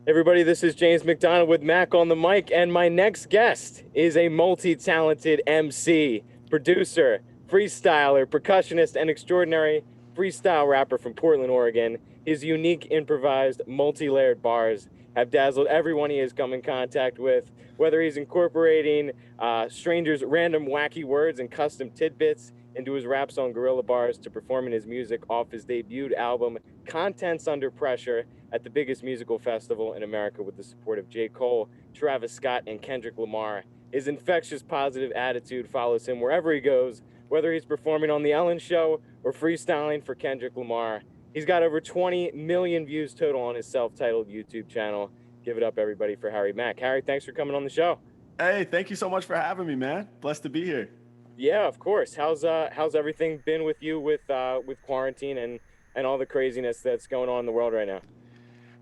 Everybody, this is James McDonald with Mack on the mic, and my next guest is a multi-talented MC, producer, freestyler, percussionist, and extraordinary freestyle rapper from Portland, Oregon. His unique, improvised, multi-layered bars have dazzled everyone he has come in contact with, whether he's incorporating strangers' random wacky words and custom tidbits into his raps on Guerilla Bars to performing his music off his debuted album, Contents Under Pressure, at the biggest musical festival in America with the support of J. Cole, Travis Scott, and Kendrick Lamar. His infectious positive attitude follows him wherever he goes, whether he's performing on The Ellen Show or freestyling for Kendrick Lamar. He's got over 20 million views total on his self-titled YouTube channel. Give it up, everybody, for Harry Mack. Harry, thanks for coming on the show. Hey, thank you so much for having me, man. Blessed to be here. Yeah, of course. How's everything been with you with quarantine and all the craziness that's going on in the world right now?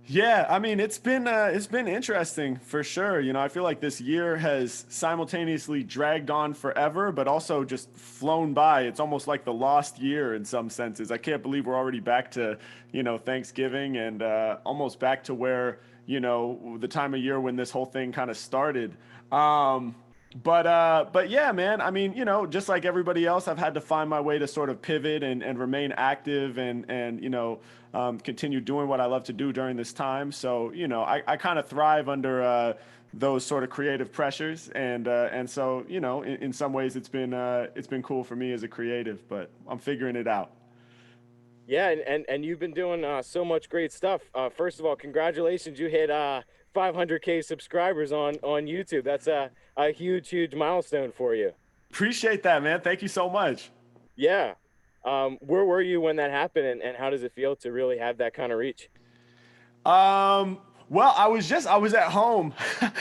Yeah, I mean, it's been interesting for sure. You know, I feel like this year has simultaneously dragged on forever, but also just flown by. It's almost like the lost year in some senses. I can't believe we're already back to, Thanksgiving and almost back to where, the time of year when this whole thing kind of started. But yeah, man, I mean, just like everybody else, I've had to find my way to sort of pivot and remain active and continue doing what I love to do during this time. So, I kind of thrive under those sort of creative pressures. And so, in some ways it's been cool for me as a creative, but I'm figuring it out. Yeah, and you've been doing so much great stuff. First of all, congratulations. You hit 500K subscribers on YouTube. That's a huge milestone for you. Appreciate that, man. Thank you so much. Yeah. Where were you when that happened, and how does it feel to really have that kind of reach? Well, I was at home.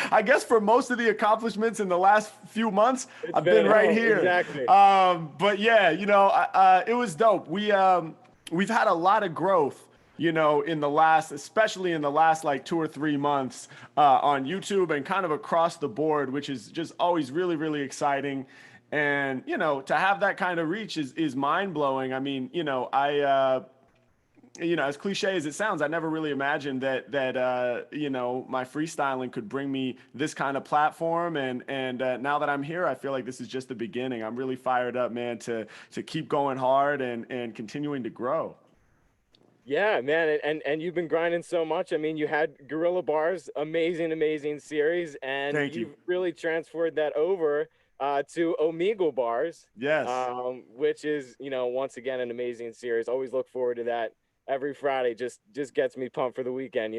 I guess for most of the accomplishments in the last few months, I've been right here. Exactly. But yeah, it was dope. We've had a lot of growth, especially in the last like 2 or 3 months on YouTube and kind of across the board, which is just always really, really exciting. And, to have that kind of reach is mind blowing. I mean, as cliche as it sounds, I never really imagined that my freestyling could bring me this kind of platform. And now that I'm here, I feel like this is just the beginning. I'm really fired up, man, to keep going hard and continuing to grow. Yeah, man, and you've been grinding so much. I mean, you had Guerilla Bars, amazing series, and Thank you. you've really transferred that over to Omegle Bars. Yes. Which is, once again, an amazing series. Always look forward to that every Friday. Just gets me pumped for the weekend,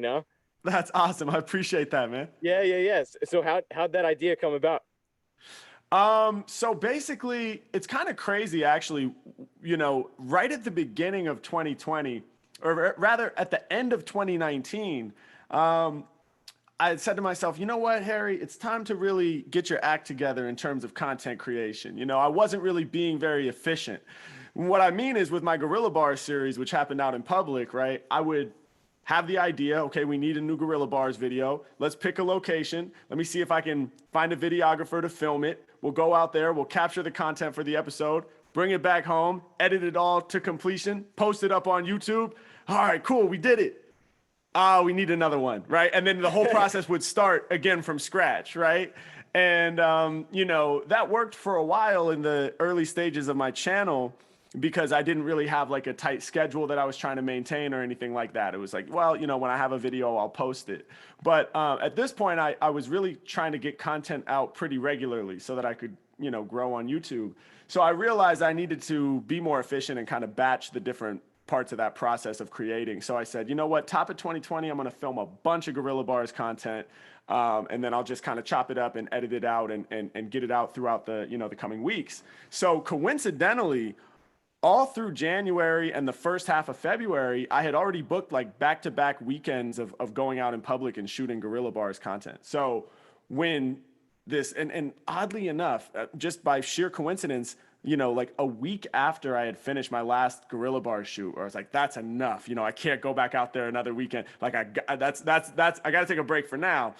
That's awesome. I appreciate that, man. Yeah. So how'd that idea come about? So basically, it's kind of crazy, actually, right at the beginning of 2020, or rather at the end of 2019, I had said to myself, you know what, Harry, it's time to really get your act together in terms of content creation. I wasn't really being very efficient. What I mean is with my Guerilla Bars series, which happened out in public, right, I would have the idea, okay, we need a new Guerilla Bars video. Let's pick a location. Let me see if I can find a videographer to film it. We'll go out there, we'll capture the content for the episode, bring it back home, edit it all to completion, post it up on YouTube. All right, cool, we did it. We need another one, right? And then the whole process would start again from scratch, right? And, that worked for a while in the early stages of my channel because I didn't really have like a tight schedule that I was trying to maintain or anything like that. It was like, well, when I have a video, I'll post it. But at this point, I was really trying to get content out pretty regularly so that I could, grow on YouTube. So I realized I needed to be more efficient and kind of batch the different parts of that process of creating. So I said, you know what, top of 2020, I'm going to film a bunch of Guerilla Bars content. And then I'll just kind of chop it up and edit it out and get it out throughout the, the coming weeks. So coincidentally, all through January and the first half of February, I had already booked like back-to-back weekends of going out in public and shooting Guerilla Bars content. So when this, and oddly enough, just by sheer coincidence, like a week after I had finished my last Guerilla Bars shoot, where I was like, that's enough. I can't go back out there another weekend. Like I got to take a break for now.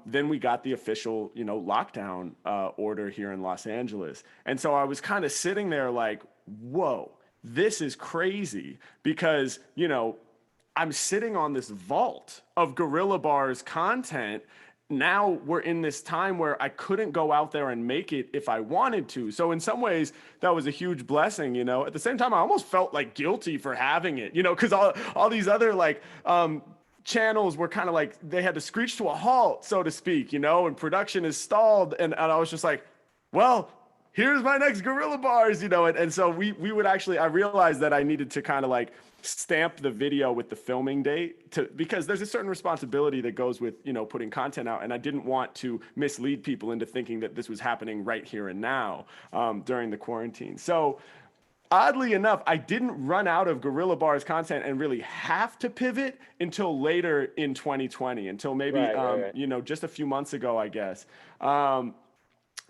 Then we got the official, lockdown order here in Los Angeles. And so I was kind of sitting there like, whoa, this is crazy because, I'm sitting on this vault of Guerilla Bars content. Now we're in this time where I couldn't go out there and make it if I wanted to. So in some ways, that was a huge blessing, you know. At the same time, I almost felt like guilty for having it, you know, because all these other like channels were kind of like they had to screech to a halt, so to speak, you know, and production is stalled. And I was just like, well, here's my next Guerilla Bars, you know. And so we would actually, I realized that I needed to kind of like stamp the video with the filming date because there's a certain responsibility that goes with, you know, putting content out. And I didn't want to mislead people into thinking that this was happening right here and now during the quarantine. So oddly enough, I didn't run out of Guerilla Bars content and really have to pivot until later in 2020, until maybe, you know, just a few months ago, I guess.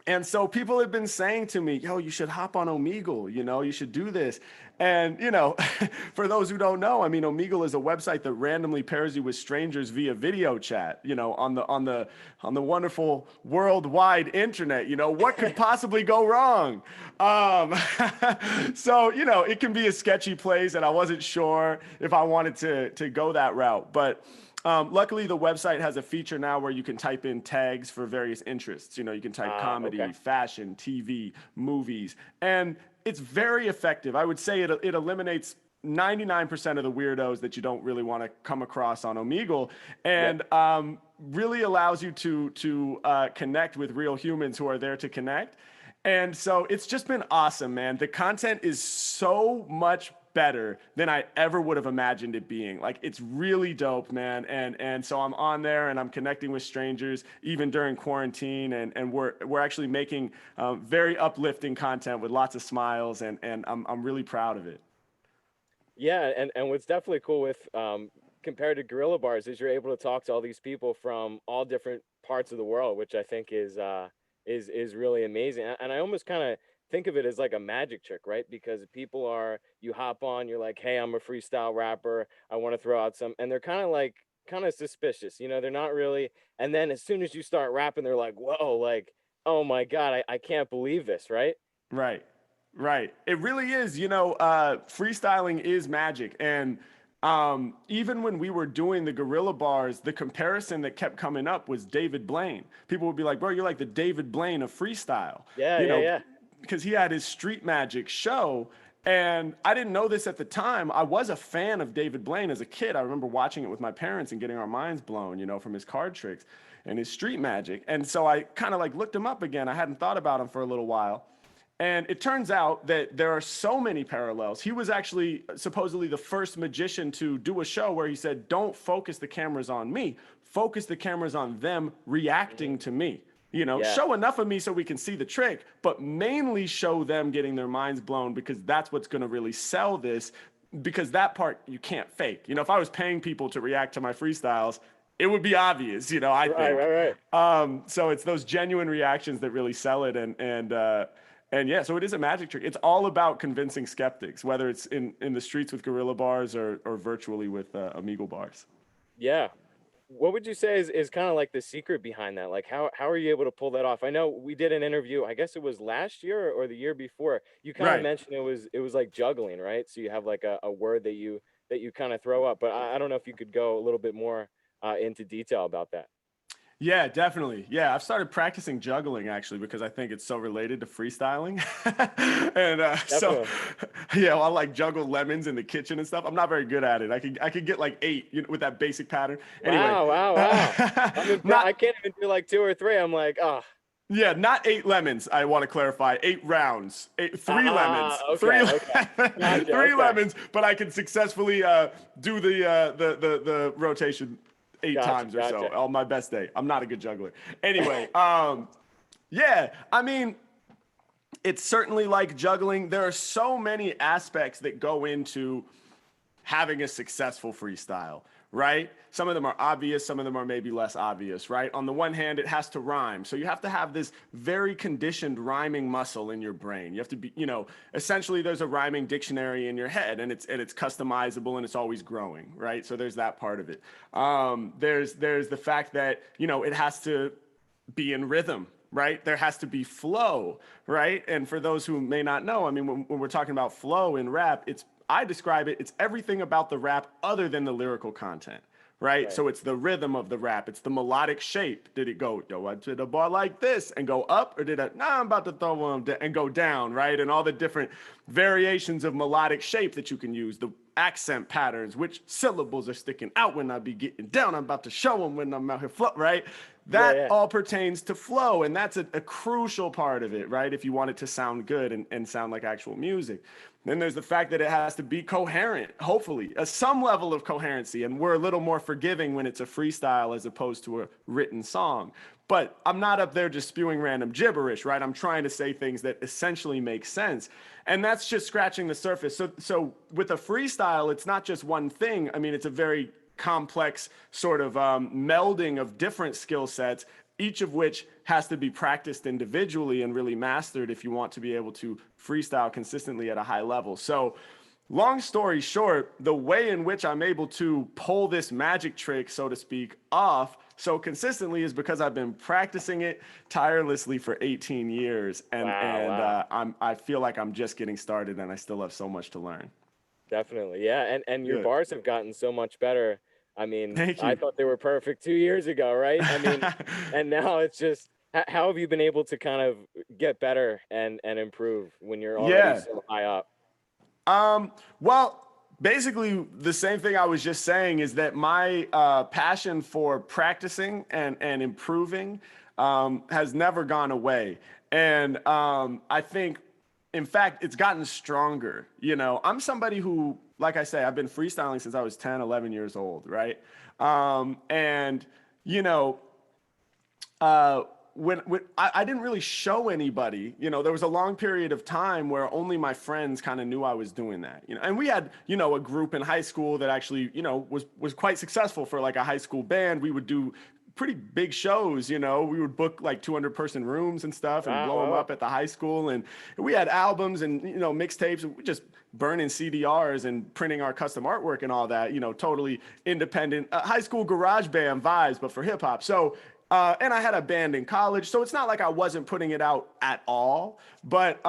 And so people have been saying to me, yo, you should hop on Omegle, you know, you should do this. And, you know, for those who don't know, I mean, Omegle is a website that randomly pairs you with strangers via video chat, you know, on the wonderful worldwide internet. You know, what could possibly go wrong? So, you know, it can be a sketchy place, and I wasn't sure if I wanted to go that route. But luckily, the website has a feature now where you can type in tags for various interests. You know, you can type comedy, fashion, TV, movies, and it's very effective. I would say it eliminates 99% of the weirdos that you don't really want to come across on Omegle, and really allows you to connect with real humans who are there to connect. And so it's just been awesome, man. The content is so much better than I ever would have imagined it being. Like, it's really dope, man. And so I'm on there and I'm connecting with strangers even during quarantine, and we're actually making very uplifting content with lots of smiles, and I'm really proud of it. Yeah, and what's definitely cool with compared to Guerilla Bars is you're able to talk to all these people from all different parts of the world, which I think is really amazing. And I almost kind of think of it as like a magic trick, right? Because people you hop on, you're like, hey, I'm a freestyle rapper, I want to throw out some, and they're kind of suspicious, you know, they're not really. And then as soon as you start rapping, they're like, whoa, like, oh my God, I can't believe this, right? Right. It really is, you know, freestyling is magic. And even when we were doing the Guerilla Bars, the comparison that kept coming up was David Blaine. People would be like, bro, you're like the David Blaine of freestyle. Yeah. Because he had his Street Magic show. And I didn't know this at the time. I was a fan of David Blaine as a kid. I remember watching it with my parents and getting our minds blown, you know, from his card tricks and his Street Magic. And so I kind of like looked him up again. I hadn't thought about him for a little while. And it turns out that there are so many parallels. He was actually supposedly the first magician to do a show where he said, don't focus the cameras on me, focus the cameras on them reacting to me. You know, show enough of me so we can see the trick, but mainly show them getting their minds blown, because that's what's going to really sell this, because that part you can't fake. You know, if I was paying people to react to my freestyles, it would be obvious, you know, I think. Right. So it's those genuine reactions that really sell it. And yeah, so it is a magic trick. It's all about convincing skeptics, whether it's in the streets with Guerilla Bars or virtually with Omegle Bars. Yeah. What would you say is kind of like the secret behind that? Like, how are you able to pull that off? I know we did an interview, I guess it was last year or the year before. You kind of mentioned it was like juggling, right? So you have like a word that you kind of throw up, but I don't know if you could go a little bit more into detail about that. Yeah, definitely. Yeah, I've started practicing juggling actually because I think it's so related to freestyling. And so, yeah, I like juggle lemons in the kitchen and stuff. I'm not very good at it. I could get like 8, you know, with that basic pattern. Anyway, wow. I can't even do like 2 or 3. I'm like, oh. Yeah, not 8 lemons. I want to clarify. 8 rounds. 3 lemons. Okay. Three lemons. But I can successfully do the rotation 8 times or so on my best day. I'm not a good juggler. Anyway, yeah, I mean, it's certainly like juggling. There are so many aspects that go into having a successful freestyle, right? Some of them are obvious, some of them are maybe less obvious, right? On the one hand, it has to rhyme. So you have to have this very conditioned rhyming muscle in your brain. You have to be, you know, essentially there's a rhyming dictionary in your head, and it's customizable and it's always growing, right? So there's that part of it. There's the fact that, you know, it has to be in rhythm, right? There has to be flow, right? And for those who may not know, I mean, when we're talking about flow in rap, it's I describe it, it's everything about the rap other than the lyrical content. Right? So it's the rhythm of the rap. It's the melodic shape. Did it go, yo, I did a bar like this and go up? Or did it, nah, I'm about to throw one and go down, right? And all the different variations of melodic shape that you can use, the accent patterns, which syllables are sticking out when I be getting down. I'm about to show them when I'm out here, right? That all pertains to flow, and that's a crucial part of it, right? If you want it to sound good and sound like actual music. Then there's the fact that it has to be coherent, hopefully, some level of coherency. And we're a little more forgiving when it's a freestyle as opposed to a written song. But I'm not up there just spewing random gibberish, right? I'm trying to say things that essentially make sense. And that's just scratching the surface. So with a freestyle, it's not just one thing. I mean, it's a very complex sort of melding of different skill sets, each of which has to be practiced individually and really mastered if you want to be able to freestyle consistently at a high level. So long story short, the way in which I'm able to pull this magic trick, so to speak, off so consistently is because I've been practicing it tirelessly for 18 years. And, I feel like I'm just getting started and I still have so much to learn. Definitely. Yeah. And your bars have gotten so much better. I mean, Thank you. I thought they were perfect 2 years ago, right? I mean, and now it's just, how have you been able to kind of get better and improve when you're already so high up? Well, basically the same thing I was just saying is that my passion for practicing and improving has never gone away. And I think, in fact, it's gotten stronger. You know, I'm somebody who, like I say, I've been freestyling since I was 10, 11 years old, right? And, you know, when I didn't really show anybody, you know, there was a long period of time where only my friends kind of knew I was doing that, you know, and we had, you know, a group in high school that actually, you know, was quite successful for like a high school band. We would do pretty big shows, you know, we would book like 200-person rooms and stuff and blow them up at the high school. And we had albums and, you know, mixtapes, and we just burning CDRs and printing our custom artwork and all that, you know, totally independent, high school garage band vibes, but for hip hop. So, and I had a band in college, so it's not like I wasn't putting it out at all. But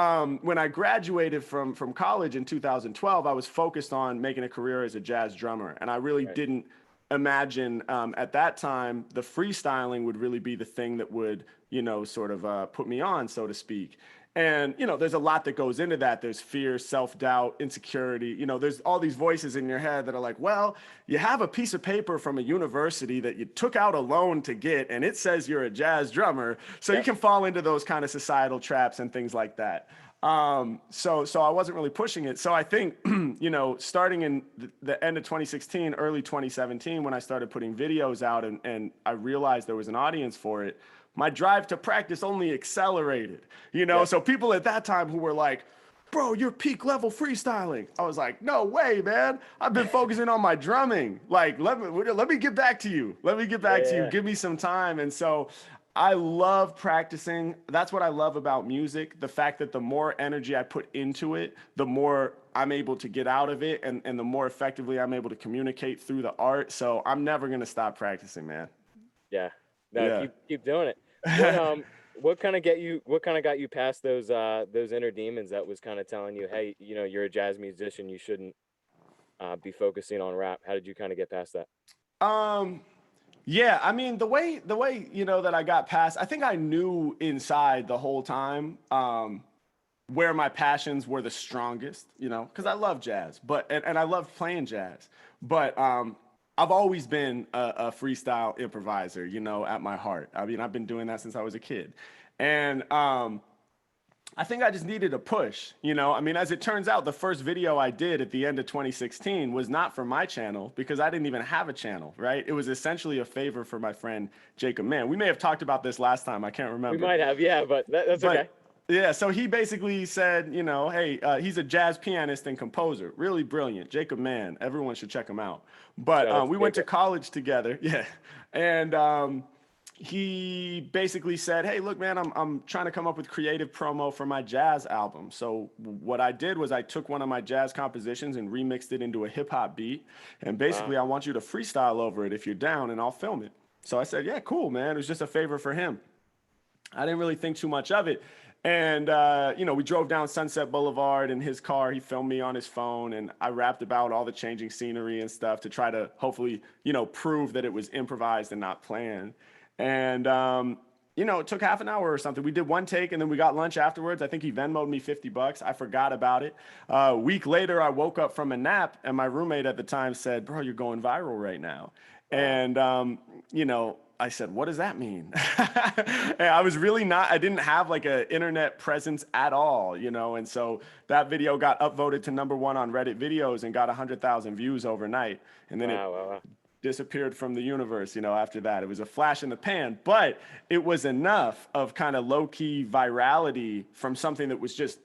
when I graduated from college in 2012, I was focused on making a career as a jazz drummer. And I really didn't imagine at that time the freestyling would really be the thing that would, you know, sort of put me on, so to speak. And, you know, there's a lot that goes into that. There's fear, self-doubt, insecurity. You know, there's all these voices in your head that are like, well, you have a piece of paper from a university that you took out a loan to get, and it says you're a jazz drummer. So you can fall into those kind of societal traps and things like that. So I wasn't really pushing it. So I think, you know, starting in the end of 2016, early 2017, when I started putting videos out and I realized there was an audience for it, my drive to practice only accelerated, you know? So people at that time who were like, bro, you're peak level freestyling. I was like, no way, man. I've been focusing on my drumming. Like, let me get back to you. Let me get back to you. Give me some time. And so I love practicing. That's what I love about music. The fact that the more energy I put into it, the more I'm able to get out of it, and the more effectively I'm able to communicate through the art. So I'm never going to stop practicing, man. Yeah. No, keep doing it. What kind of got you past those inner demons that was kind of telling you, hey, you know, you're a jazz musician, you shouldn't be focusing on rap? How did you kind of get past that? Yeah, I mean, the way, you know, that I got past, I think I knew inside the whole time where my passions were the strongest, you know, because I love jazz, and I love playing jazz, but I've always been a freestyle improviser, you know, at my heart. I mean, I've been doing that since I was a kid. And I think I just needed a push, you know? I mean, as it turns out, the first video I did at the end of 2016 was not for my channel because I didn't even have a channel, right? It was essentially a favor for my friend Jacob Mann. We may have talked about this last time. I can't remember. We might have, yeah, but that's okay. Yeah, so he basically said, you know, hey, he's a jazz pianist and composer. Really brilliant. Jacob Mann. Everyone should check him out. But we went to college together. Yeah. And he basically said, hey, look, man, I'm trying to come up with creative promo for my jazz album. So what I did was I took one of my jazz compositions and remixed it into a hip hop beat. And basically, I want you to freestyle over it if you're down, and I'll film it. So I said, yeah, cool, man. It was just a favor for him. I didn't really think too much of it. And, we drove down Sunset Boulevard in his car. He filmed me on his phone, and I rapped about all the changing scenery and stuff to try to hopefully, prove that it was improvised and not planned. And, it took half an hour or something. We did one take and then we got lunch afterwards. I think he Venmo'd me $50. I forgot about it. A week later, I woke up from a nap and my roommate at the time said, "Bro, you're going viral right now." And, I said, "What does that mean?" And I didn't have like an internet presence at all, and so that video got upvoted to #1 on Reddit videos and got 100,000 views overnight. And then it disappeared from the universe, after that. It was a flash in the pan, but it was enough of kind of low-key virality from something that was just,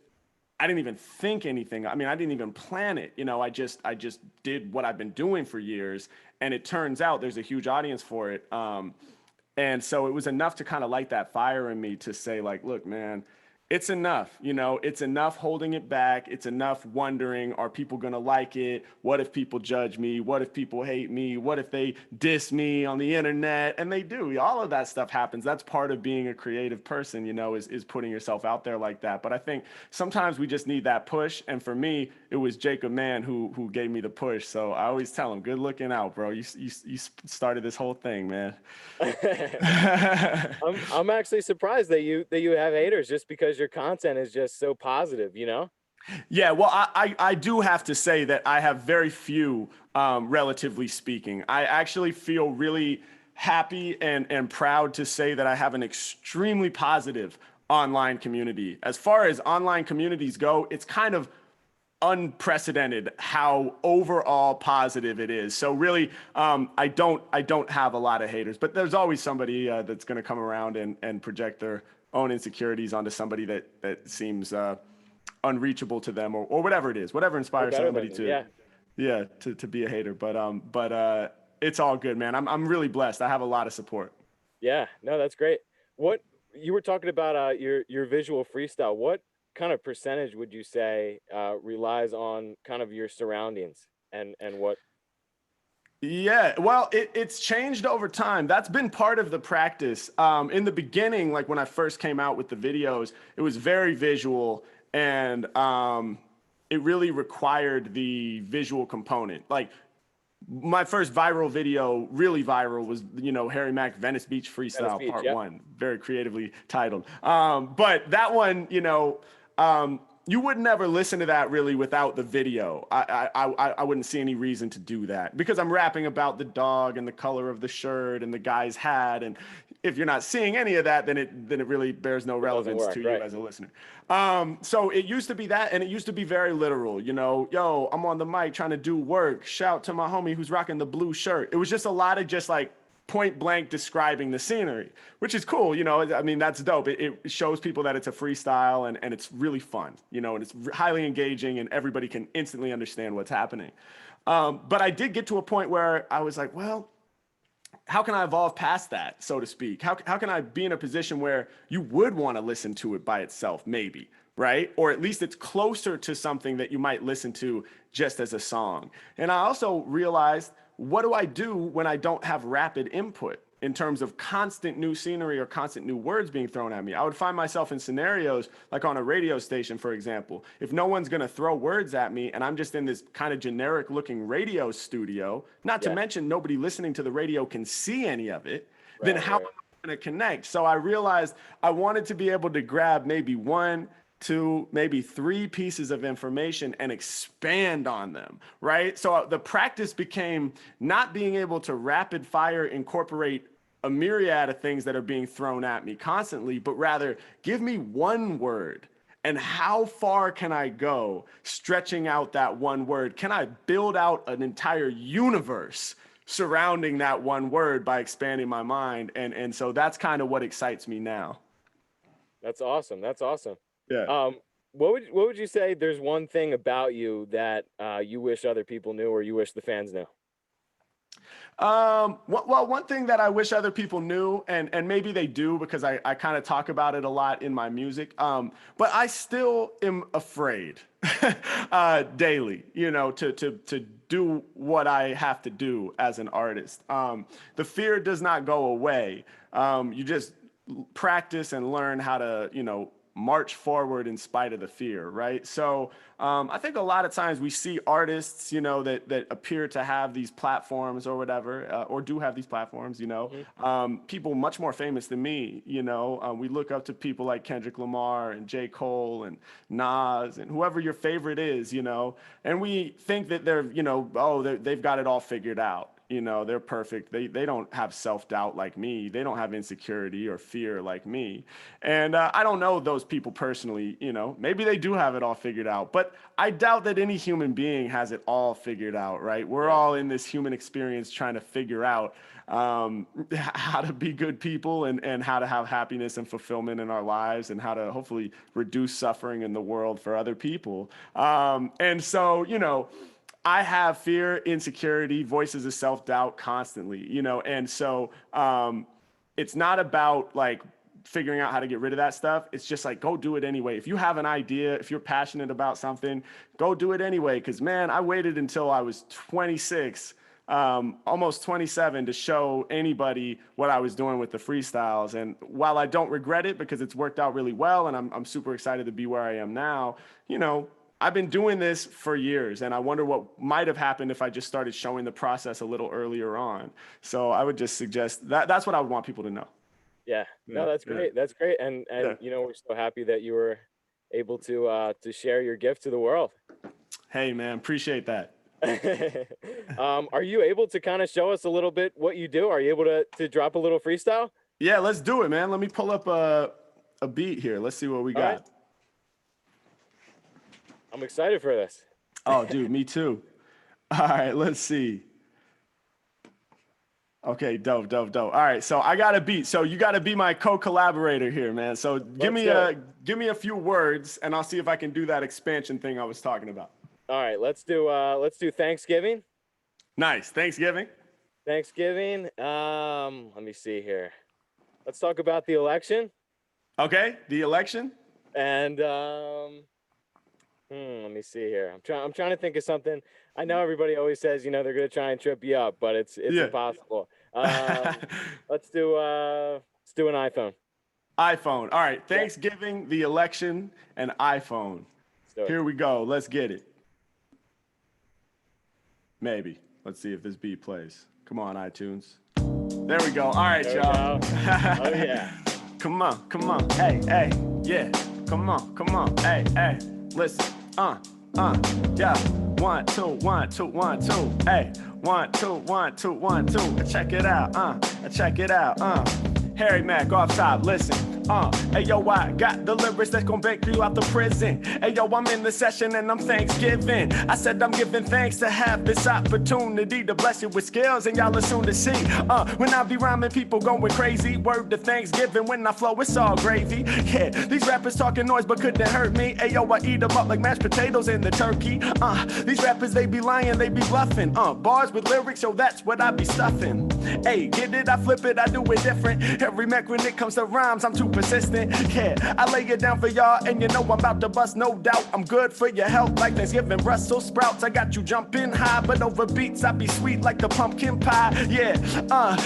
I didn't even think anything. I mean, I didn't even plan it. I just did what I've been doing for years, and it turns out there's a huge audience for it. And so it was enough to kind of light that fire in me to say, like, look, man, it's enough, it's enough holding it back. It's enough wondering, are people going to like it? What if people judge me? What if people hate me? What if they diss me on the internet? And they do. All of that stuff happens. That's part of being a creative person, is putting yourself out there like that. But I think sometimes we just need that push. And for me, it was Jacob Mann who gave me the push. So I always tell him, good looking out, bro. You started this whole thing, man. I'm actually surprised that you have haters just because your content is just so positive, Yeah, well, I do have to say that I have very few, relatively speaking. I actually feel really happy and proud to say that I have an extremely positive online community. As far as online communities go, it's kind of unprecedented how overall positive it is. So really, I don't have a lot of haters, but there's always somebody that's going to come around and project their own insecurities onto somebody that seems unreachable to them, or whatever it is, whatever inspires somebody to be a hater. But it's all good, man. I'm really blessed. I have a lot of support. Yeah, no, that's great. What you were talking about, your visual freestyle, what kind of percentage would you say relies on kind of your surroundings and what? Yeah, well, it's changed over time. That's been part of the practice. In the beginning, like when I first came out with the videos, it was very visual, and it really required the visual component. Like my first viral video, really viral, was, Harry Mack Venice Beach Freestyle Part 1, very creatively titled. But that one, you would never listen to that really without the video. I wouldn't see any reason to do that because I'm rapping about the dog and the color of the shirt and the guy's hat. And if you're not seeing any of that, then it really bears no relevance to you as a listener. So it used to be that, and it used to be very literal. Yo, I'm on the mic trying to do work. Shout to my homie who's rocking the blue shirt. It was just a lot of just like point blank describing the scenery, which is cool. I mean, that's dope. It shows people that it's a freestyle and it's really fun, and it's highly engaging and everybody can instantly understand what's happening. But I did get to a point where I was like, well, how can I evolve past that, so to speak? How can I be in a position where you would want to listen to it by itself, maybe, right? Or at least it's closer to something that you might listen to just as a song. And I also realized, what do I do when I don't have rapid input in terms of constant new scenery or constant new words being thrown at me? I would find myself in scenarios like on a radio station, for example. If no one's going to throw words at me and I'm just in this kind of generic looking radio studio, not to mention nobody listening to the radio can see any of it, then how am I going to connect? So I realized I wanted to be able to grab maybe 1, 2, maybe 3 pieces of information and expand on them, right? So the practice became not being able to rapid fire incorporate a myriad of things that are being thrown at me constantly, but rather give me one word and how far can I go stretching out that one word? Can I build out an entire universe surrounding that one word by expanding my mind? And so that's kind of what excites me now. That's awesome. That's awesome. Yeah. What would you say there's one thing about you that you wish other people knew or you wish the fans knew? Well, one thing that I wish other people knew, and maybe they do because I kind of talk about it a lot in my music, but I still am afraid daily, to do what I have to do as an artist. The fear does not go away. You just practice and learn how to, march forward in spite of the fear, right? So I think a lot of times we see artists, you know, that appear to have these platforms or whatever, or do have these platforms, you know, people much more famous than me, you know, we look up to people like Kendrick Lamar and J. Cole and Nas and whoever your favorite is, you know, and we think that they're, you know, oh, they've got it all figured out. You know, they're perfect. They don't have self-doubt like me. They don't have insecurity or fear like me. And I don't know those people personally, you know, maybe they do have it all figured out, but I doubt that any human being has it all figured out, right? We're all in this human experience trying to figure out how to be good people and how to have happiness and fulfillment in our lives and how to hopefully reduce suffering in the world for other people. And so, you know, I have fear, insecurity, voices of self-doubt constantly, you know, and so it's not about like figuring out how to get rid of that stuff. It's just like, go do it anyway. If you have an idea, if you're passionate about something, go do it anyway. Because, man, I waited until I was 26, almost 27 to show anybody what I was doing with the freestyles. And while I don't regret it because it's worked out really well and I'm super excited to be where I am now, you know, I've been doing this for years, and I wonder what might have happened if I just started showing the process a little earlier on. So I would just suggest that that's what I would want people to know. Yeah, no, that's great. That's great. And you know, we're so happy that you were able to share your gift to the world. Hey, man, appreciate that. Are you able to kind of show us a little bit what you do? Are you able to drop a little freestyle? Yeah, let's do it, man. Let me pull up a beat here. Let's see what we got. Right. I'm excited for this. Oh, dude, me too. All right, let's see. Okay, dope. All right, so I got a beat. So you got to be my co-collaborator here, man. So give me a few words, and I'll see if I can do that expansion thing I was talking about. All right, let's do Thanksgiving. Nice, Thanksgiving. Let me see here. Let's talk about the election. Okay, the election. And let me see here. I'm trying to think of something. I know everybody always says, you know, they're gonna try and trip you up, but it's impossible. Let's do an iPhone. iPhone. All right. Thanksgiving, the election, and iPhone. Here we go. Let's get it. Maybe. Let's see if this beat plays. Come on, iTunes. There we go. All right, y'all. Oh yeah. Come on. Hey. Yeah. Come on. Hey. Listen. Yeah. 1, 2, 1, 2, 1, 2. Hey. 1, 2, 1, 2, 1, 2. Check it out. Harry Mack off top. Listen. Hey yo, I got the lyrics that's gonna break you out the prison. Hey yo, I'm in the session and I'm Thanksgiving. I said I'm giving thanks to have this opportunity to bless you with skills, and y'all are soon to see. When I be rhyming, people going crazy. Word to Thanksgiving, when I flow, it's all gravy. Yeah, these rappers talking noise but couldn't hurt me. Hey yo, I eat them up like mashed potatoes in the turkey. These rappers, they be lying, they be bluffing. Bars with lyrics, yo, that's what I be stuffing. Hey, get it, I flip it, I do it different. Every Mac when it comes to rhymes, I'm too persistent. Yeah, I lay it down for y'all, and you know I'm about to bust, no doubt. I'm good for your health like Thanksgiving Brussels sprouts. I got you jumping high, but over beats I be sweet like the pumpkin pie. Yeah,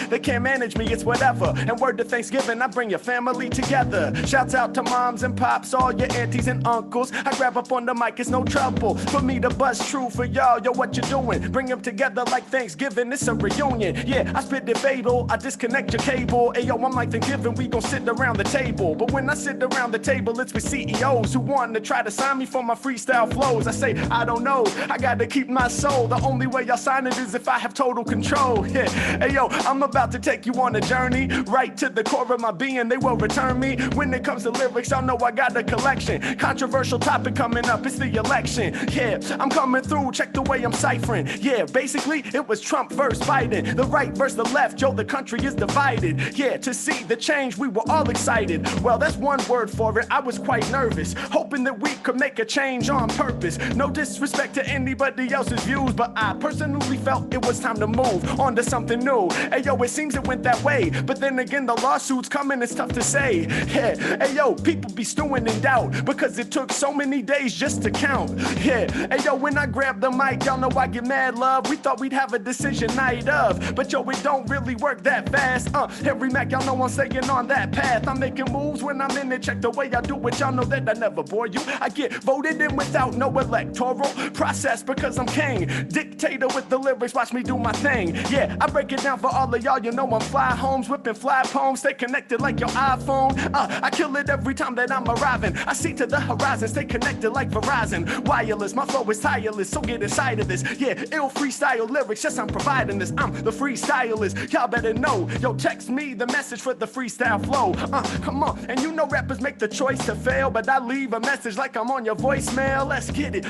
they can't manage me, it's whatever. And word to Thanksgiving, I bring your family together. Shouts out to moms and pops, all your aunties and uncles. I grab up on the mic, it's no trouble for me to bust true for y'all. Yo, what you doing? Bring them together like Thanksgiving, it's a reunion. Yeah, I spit it fatal, I disconnect your cable. Hey yo, I'm like Thanksgiving, we gon' sit around the table. But when I sit around the table, it's with CEOs who want to try to sign me for my freestyle flows. I say, I don't know, I gotta keep my soul. The only way y'all sign it is if I have total control. Yeah, hey yo, I'm about to take you on a journey right to the core of my being. They will return me. When it comes to lyrics, y'all know I got a collection. Controversial topic coming up, it's the election. Yeah, I'm coming through, check the way I'm ciphering. Yeah, basically, it was Trump versus Biden. The right versus the left, yo, the country is divided. Yeah, to see the change, we were all excited. Well, that's one word for it, I was quite nervous, hoping that we could make a change on purpose. No disrespect to anybody else's views, but I personally felt it was time to move on to something new. Hey yo, it seems it went that way, but then again, the lawsuits coming, it's tough to say. Yeah, hey yo, people be stewing in doubt, because it took so many days just to count. Yeah, hey yo, when I grab the mic, y'all know I get mad love. We thought we'd have a decision night of, but yo, it don't really work that fast. Every Mac, y'all know I'm staying on that path. I'm making making moves when I'm in it. Check the way I do it, y'all know that I never bore you. I get voted in without no electoral process because I'm king. Dictator with the lyrics, watch me do my thing. Yeah, I break it down for all of y'all, you know I'm fly homes, whipping fly poems, stay connected like your iPhone. I kill it every time that I'm arriving. I see to the horizon, stay connected like Verizon. Wireless, my flow is tireless, so get inside of this. Yeah, ill freestyle lyrics, yes, I'm providing this. I'm the freestylist, y'all better know. Yo, text me the message for the freestyle flow. Come on, and you know rappers make the choice to fail, but I leave a message like I'm on your voicemail. Let's get it.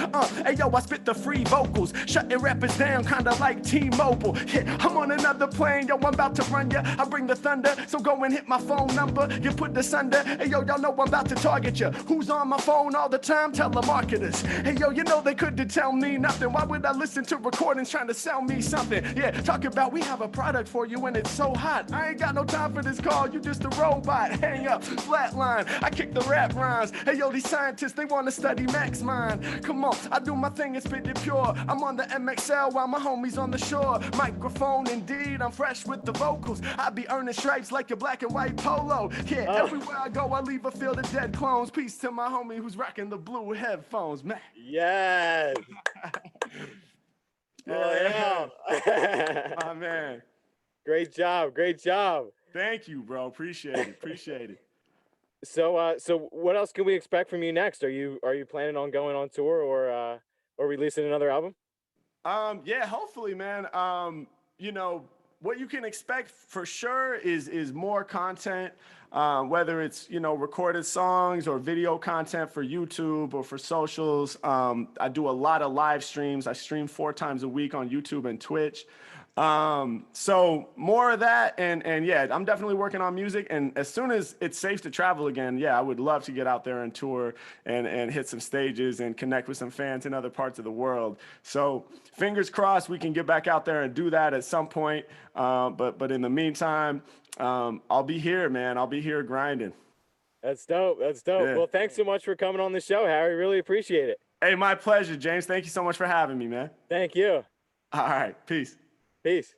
Hey yo, I spit the free vocals, shutting rappers down, kinda like T-Mobile. Yeah, I'm on another plane, yo, I'm about to run ya. I bring the thunder, so go and hit my phone number. You put this under. Hey yo, y'all know I'm about to target ya. Who's on my phone all the time? Telemarketers. Hey yo, you know they couldn't tell me nothing. Why would I listen to recordings trying to sell me something? Yeah, talk about we have a product for you and it's so hot. I ain't got no time for this call, you just a robot. Hang up, flatline, I kick the rap rhymes. Hey yo, these scientists, they wanna study Mack's mind. Come on, I do my thing and spit it pure. I'm on the MXL while my homies on the shore. Microphone, indeed, I'm fresh with the vocals. I be earning stripes like a black and white polo. Yeah, everywhere I go, I leave a field of dead clones. Peace to my homie who's rocking the blue headphones, man. Yes. Yeah. Oh, yeah. My man. Great job. Great job. Thank you, bro. Appreciate it. Appreciate it. So what else can we expect from you next? Are you planning on going on tour or releasing another album? Yeah, hopefully, man. You know, what you can expect for sure is more content, whether it's, you know, recorded songs or video content for YouTube or for socials. I do a lot of live streams. I stream 4 times a week on YouTube and Twitch. So more of that, and yeah, I'm definitely working on music, and as soon as it's safe to travel again, yeah, I would love to get out there and tour and hit some stages and connect with some fans in other parts of the world. So fingers crossed we can get back out there and do that at some point. But in the meantime, I'll be here, man. I'll be here grinding. That's dope. That's dope. Yeah. Well, thanks so much for coming on the show, Harry. Really appreciate it. Hey, my pleasure, James. Thank you so much for having me, man. Thank you. All right, peace. Peace.